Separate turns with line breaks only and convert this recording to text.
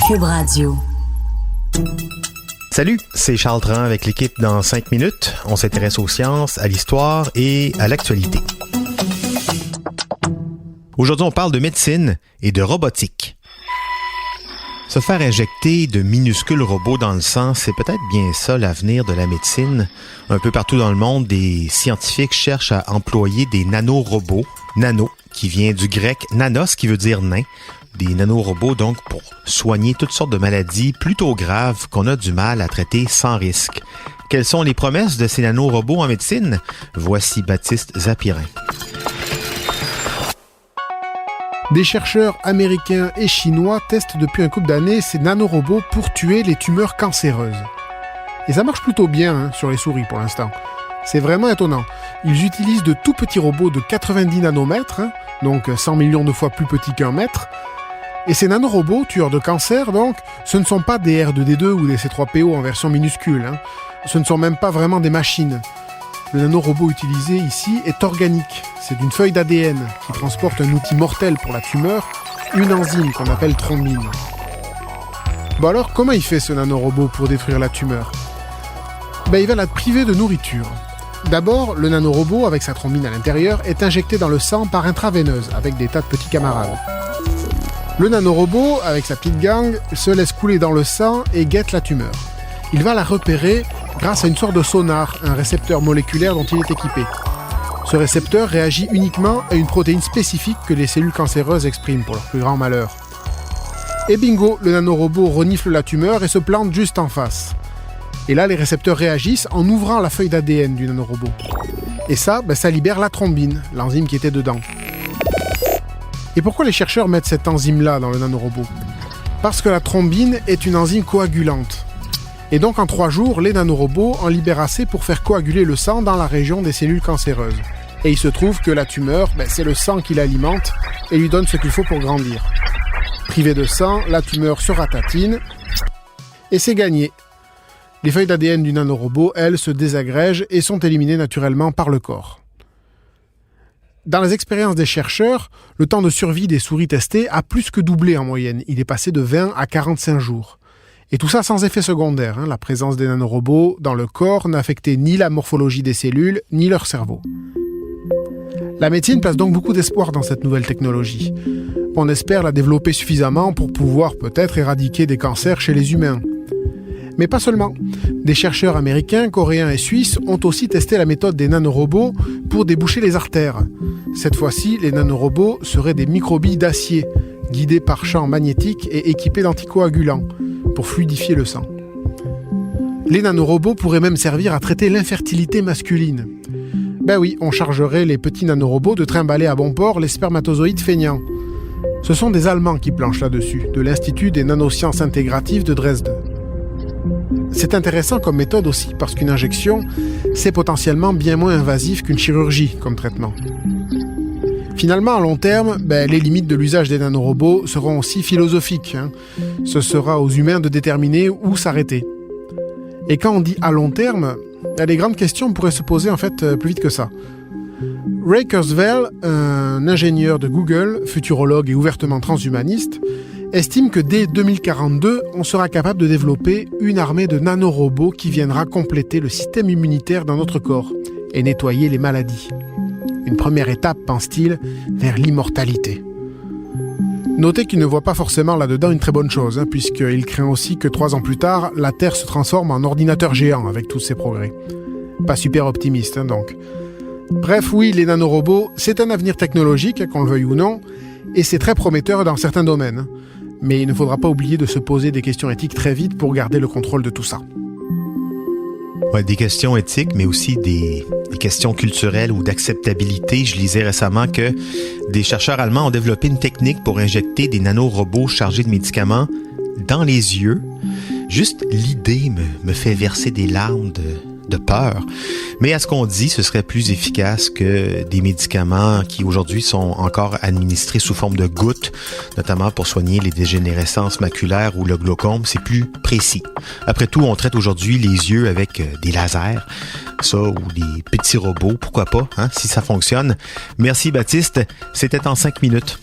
Cube Radio.
Salut, c'est Charles Tran avec l'équipe dans 5 minutes. On s'intéresse aux sciences, à l'histoire et à l'actualité. Aujourd'hui, on parle de médecine et de robotique. Se faire injecter de minuscules robots dans le sang, c'est peut-être bien ça l'avenir de la médecine. Un peu partout dans le monde, des scientifiques cherchent à employer des nanorobots. Nano, qui vient du grec nanos, qui veut dire nain. Des nanorobots, donc, pour soigner toutes sortes de maladies plutôt graves qu'on a du mal à traiter sans risque. Quelles sont les promesses de ces nanorobots en médecine? Voici Baptiste Zapirin.
Des chercheurs américains et chinois testent depuis un couple d'années ces nanorobots pour tuer les tumeurs cancéreuses. Et ça marche plutôt bien sur les souris pour l'instant. C'est vraiment étonnant. Ils utilisent de tout petits robots de 90 nanomètres, donc 100 millions de fois plus petits qu'un mètre. Et ces nanorobots, tueurs de cancer, donc, ce ne sont pas des R2D2 ou des C3PO en version minuscule. Ce ne sont même pas vraiment des machines. Le nanorobot utilisé ici est organique. C'est d'une feuille d'ADN qui transporte un outil mortel pour la tumeur, une enzyme qu'on appelle thrombine. Bon alors, comment il fait ce nanorobot pour détruire la tumeur? Il va la priver de nourriture. D'abord, le nanorobot, avec sa thrombine à l'intérieur, est injecté dans le sang par intraveineuse, avec des tas de petits camarades. Le nanorobot, avec sa petite gang, se laisse couler dans le sang et guette la tumeur. Il va la repérer grâce à une sorte de sonar, un récepteur moléculaire dont il est équipé. Ce récepteur réagit uniquement à une protéine spécifique que les cellules cancéreuses expriment pour leur plus grand malheur. Et bingo, le nanorobot renifle la tumeur et se plante juste en face. Et là, les récepteurs réagissent en ouvrant la feuille d'ADN du nanorobot. Et ça libère la thrombine, l'enzyme qui était dedans. Et pourquoi les chercheurs mettent cette enzyme-là dans le nanorobot? Parce que la thrombine est une enzyme coagulante. Et donc en 3 jours, les nanorobots en libèrent assez pour faire coaguler le sang dans la région des cellules cancéreuses. Et il se trouve que la tumeur, c'est le sang qui l'alimente et lui donne ce qu'il faut pour grandir. Privée de sang, la tumeur se ratatine et c'est gagné. Les feuilles d'ADN du nanorobot, elles, se désagrègent et sont éliminées naturellement par le corps. Dans les expériences des chercheurs, le temps de survie des souris testées a plus que doublé en moyenne. Il est passé de 20 à 45 jours. Et tout ça sans effet secondaire. La présence des nanorobots dans le corps n'affectait ni la morphologie des cellules, ni leur cerveau. La médecine place donc beaucoup d'espoir dans cette nouvelle technologie. On espère la développer suffisamment pour pouvoir peut-être éradiquer des cancers chez les humains. Mais pas seulement. Des chercheurs américains, coréens et suisses ont aussi testé la méthode des nanorobots pour déboucher les artères. Cette fois-ci, les nanorobots seraient des microbilles d'acier, guidés par champs magnétiques et équipés d'anticoagulants, pour fluidifier le sang. Les nanorobots pourraient même servir à traiter l'infertilité masculine. Oui, on chargerait les petits nanorobots de trimballer à bon port les spermatozoïdes feignants. Ce sont des Allemands qui planchent là-dessus, de l'Institut des nanosciences intégratives de Dresde. C'est intéressant comme méthode aussi, parce qu'une injection, c'est potentiellement bien moins invasif qu'une chirurgie comme traitement. Finalement, à long terme, les limites de l'usage des nanorobots seront aussi philosophiques. Ce sera aux humains de déterminer où s'arrêter. Et quand on dit à long terme, les grandes questions pourraient se poser en fait plus vite que ça. Ray Kurzweil, un ingénieur de Google, futurologue et ouvertement transhumaniste, estime que dès 2042, on sera capable de développer une armée de nanorobots qui viendra compléter le système immunitaire dans notre corps et nettoyer les maladies. Une première étape, pense-t-il, vers l'immortalité. Notez qu'il ne voit pas forcément là-dedans une très bonne chose, puisqu'il craint aussi que 3 ans plus tard, la Terre se transforme en ordinateur géant avec tous ses progrès. Pas super optimiste, donc. Bref, oui, les nanorobots, c'est un avenir technologique, qu'on le veuille ou non, et c'est très prometteur dans certains domaines. Mais il ne faudra pas oublier de se poser des questions éthiques très vite pour garder le contrôle de tout ça.
Ouais, des questions éthiques, mais aussi des questions culturelles ou d'acceptabilité. Je lisais récemment que des chercheurs allemands ont développé une technique pour injecter des nanorobots chargés de médicaments dans les yeux. Juste l'idée me fait verser des larmes de peur. Mais à ce qu'on dit, ce serait plus efficace que des médicaments qui aujourd'hui sont encore administrés sous forme de gouttes, notamment pour soigner les dégénérescences maculaires ou le glaucome. C'est plus précis. Après tout, on traite aujourd'hui les yeux avec des lasers, ça, ou des petits robots, pourquoi pas, si ça fonctionne. Merci Baptiste, c'était en 5 minutes.